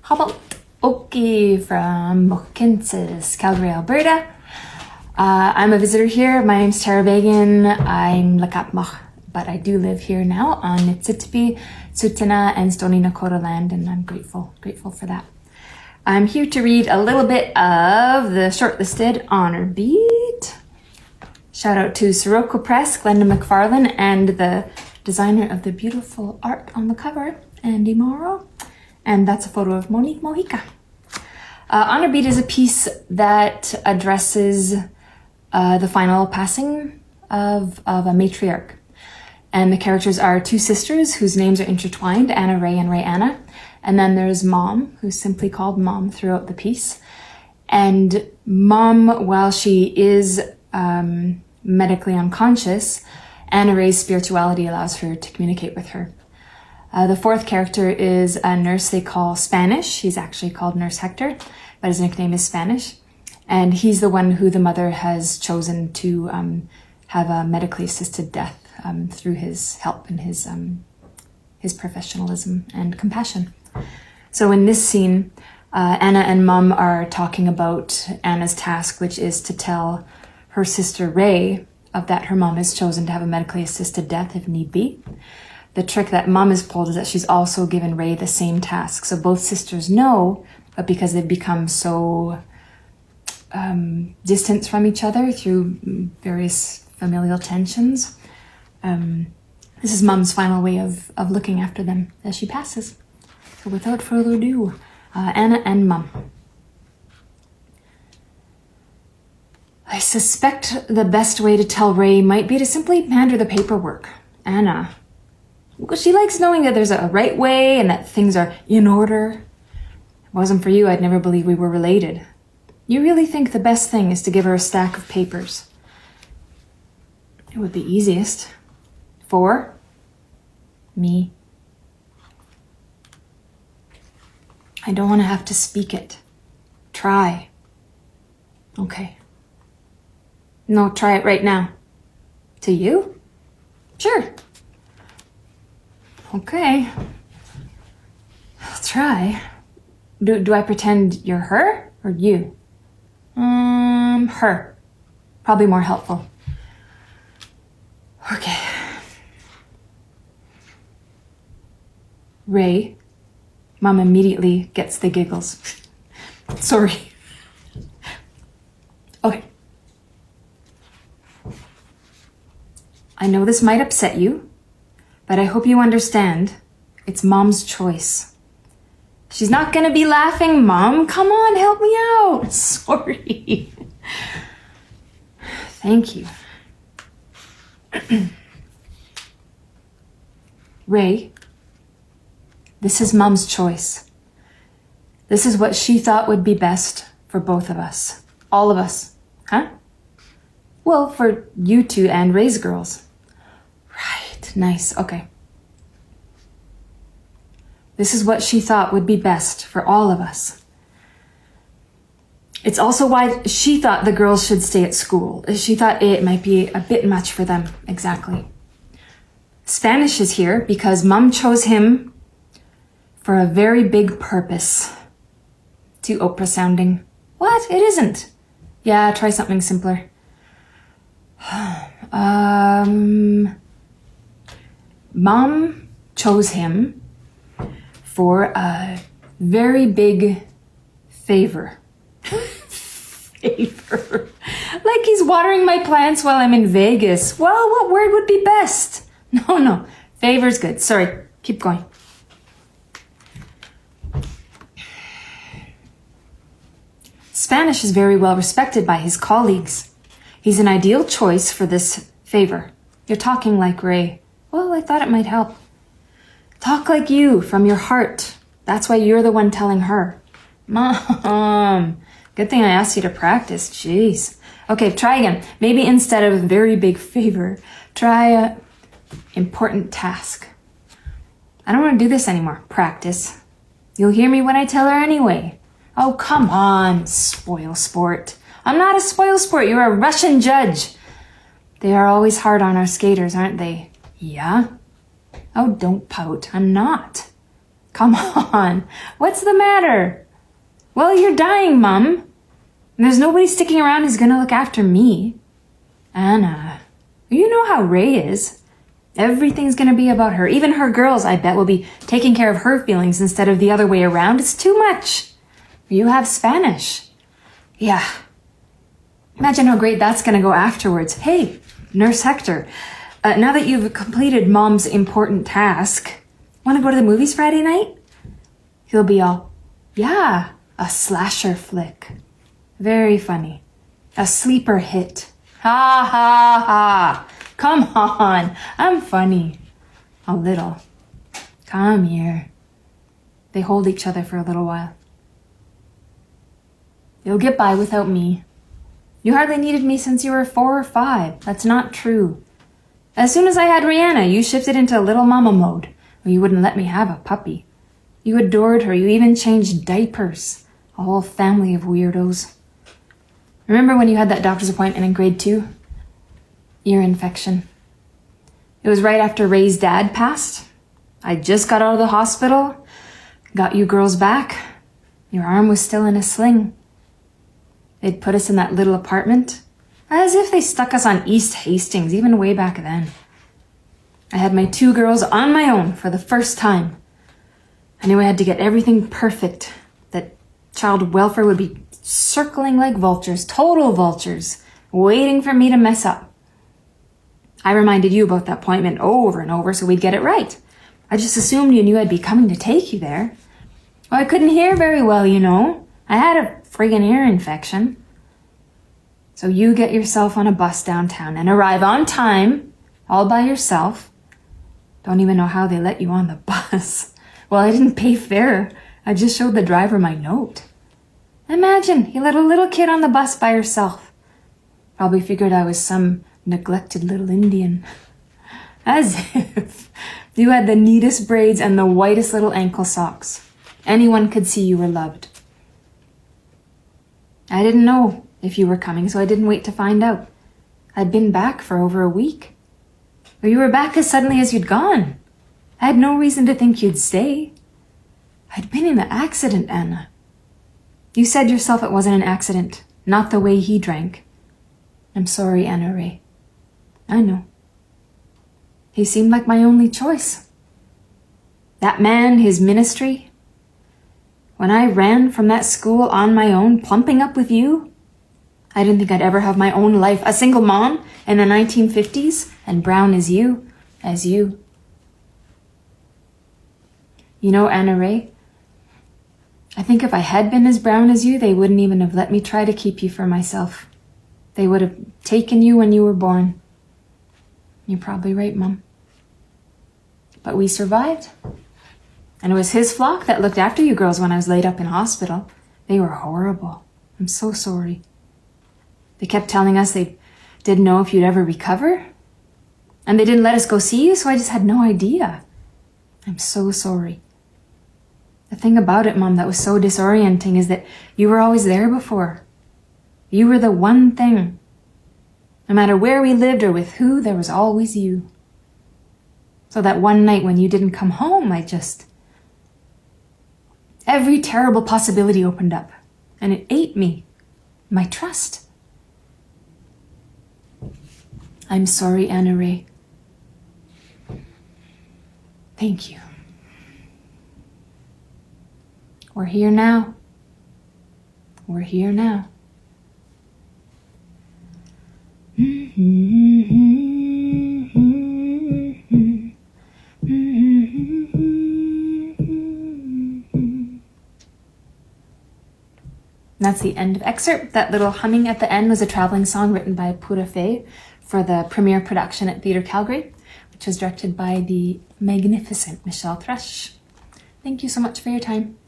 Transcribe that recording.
How about Oki from Mohkinstsis, Calgary, Alberta. I'm a visitor here. My name's Tara Beagan. I'm Lakapmach, but I do live here now on Nitsitpi, Tsuut'ina, and Stoney Nakoda land, and I'm grateful for that. I'm here to read a little bit of the shortlisted honor beat. Shout out to Sirocco Press, Glenda McFarlane, and the designer of the beautiful art on the cover, Andy Morrow. And that's a photo of Monique Mojica. Honor Beat is a piece that addresses the final passing of a matriarch. And the characters are two sisters whose names are intertwined, Anna Ray and Ray Anna. And then there's Mom, who's simply called Mom throughout the piece. And Mom, while she is medically unconscious, Anna Ray's spirituality allows her to communicate with her. The fourth character is a nurse they call Spanish. He's actually called Nurse Hector, but his nickname is Spanish. And he's the one who the mother has chosen to have a medically assisted death through his help and his professionalism and compassion. So in this scene, Anna and Mom are talking about Anna's task, which is to tell her sister Ray of that her mom has chosen to have a medically assisted death if need be. The trick that Mom has pulled is that she's also given Ray the same task. So both sisters know, but because they've become so distant from each other through various familial tensions, this is Mom's final way of looking after them as she passes. So without further ado, Anna and Mom. I suspect the best way to tell Ray might be to simply hand her the paperwork. Anna. Well, she likes knowing that there's a right way and that things are in order. If it wasn't for you, I'd never believe we were related. You really think the best thing is to give her a stack of papers? It would be easiest. For me. I don't want to have to speak it. Try. Okay. No, try it right now. To you? Sure. Okay. I'll try. Do I pretend you're her or you? Her. Probably more helpful. Okay. Ray. Mom immediately gets the giggles. Sorry. Okay. I know this might upset you, but I hope you understand it's Mom's choice. She's not gonna be laughing, Mom. Come on, help me out. Sorry. Thank you. Ray, this is Mom's choice. This is what she thought would be best for both of us. All of us. Huh? Well, for you two and Ray's girls. Right, nice, okay. This is what she thought would be best for all of us. It's also why she thought the girls should stay at school. She thought it might be a bit much for them, exactly. Spanish is here because Mom chose him for a very big purpose. Too Oprah sounding. What? It isn't. Yeah, try something simpler. Mom chose him for a very big favor. Favor. Like he's watering my plants while I'm in Vegas. Well, what word would be best? No. Favor's good. Sorry. Keep going. Spanish is very well respected by his colleagues. He's an ideal choice for this favor. You're talking like Ray. Well, I thought it might help. Talk like you, from your heart. That's why you're the one telling her. Mom, good thing I asked you to practice. Jeez. Okay, try again. Maybe instead of very big favor, try a important task. I don't want to do this anymore. Practice. You'll hear me when I tell her anyway. Oh, come on, spoil sport. I'm not a spoil sport. You're a Russian judge. They are always hard on our skaters, aren't they? Yeah? Oh, don't pout. I'm not. Come on, what's the matter? Well, you're dying, Mum. There's nobody sticking around who's gonna look after me. Anna, you know how Ray is. Everything's gonna be about her. Even her girls, I bet, will be taking care of her feelings instead of the other way around. It's too much. You have Spanish. Yeah. Imagine how great that's gonna go afterwards. Hey, Nurse Hector, now that you've completed Mom's important task, wanna go to the movies Friday night? He'll be all, yeah, a slasher flick. Very funny. A sleeper hit. Ha ha ha. Come on. I'm funny. A little. Come here. They hold each other for a little while. You'll get by without me. You hardly needed me since you were 4 or 5. That's not true. As soon as I had Rihanna, you shifted into little mama mode, or you wouldn't let me have a puppy. You adored her. You even changed diapers. A whole family of weirdos. Remember when you had that doctor's appointment in grade 2? Ear infection. It was right after Ray's dad passed. I just got out of the hospital, got you girls back. Your arm was still in a sling. They'd put us in that little apartment, as if they stuck us on East Hastings, even way back then. I had my 2 girls on my own for the first time. I knew I had to get everything perfect, that child welfare would be circling like vultures, total vultures, waiting for me to mess up. I reminded you about the appointment over and over so we'd get it right. I just assumed you knew I'd be coming to take you there. Oh, I couldn't hear very well, you know. I had a friggin' ear infection. So you get yourself on a bus downtown and arrive on time, all by yourself. Don't even know how they let you on the bus. Well, I didn't pay fare. I just showed the driver my note. Imagine, you let a little kid on the bus by herself. Probably figured I was some neglected little Indian. As if you had the neatest braids and the whitest little ankle socks. Anyone could see you were loved. I didn't know if you were coming, so I didn't wait to find out. I'd been back for over a week. Or you were back as suddenly as you'd gone. I had no reason to think you'd stay. I'd been in the accident, Anna. You said yourself it wasn't an accident, not the way he drank. I'm sorry, Anna Ray. I know. He seemed like my only choice. That man, his ministry. When I ran from that school on my own, plumping up with you, I didn't think I'd ever have my own life. A single mom in the 1950s, and brown as you. You know, Anna Ray, I think if I had been as brown as you, they wouldn't even have let me try to keep you for myself. They would have taken you when you were born. You're probably right, Mom. But we survived. And it was his flock that looked after you girls when I was laid up in hospital. They were horrible. I'm so sorry. They kept telling us they didn't know if you'd ever recover. And they didn't let us go see you, so I just had no idea. I'm so sorry. The thing about it, Mom, that was so disorienting is that you were always there before. You were the one thing. No matter where we lived or with who, there was always you. So that one night when you didn't come home, every terrible possibility opened up. And it ate me. My trust. I'm sorry, Anna Ray. Thank you. We're here now. We're here now. That's the end of excerpt. That little humming at the end was a traveling song written by Pura Fay for the premiere production at Theatre Calgary, which was directed by the magnificent Michelle Thrush. Thank you so much for your time.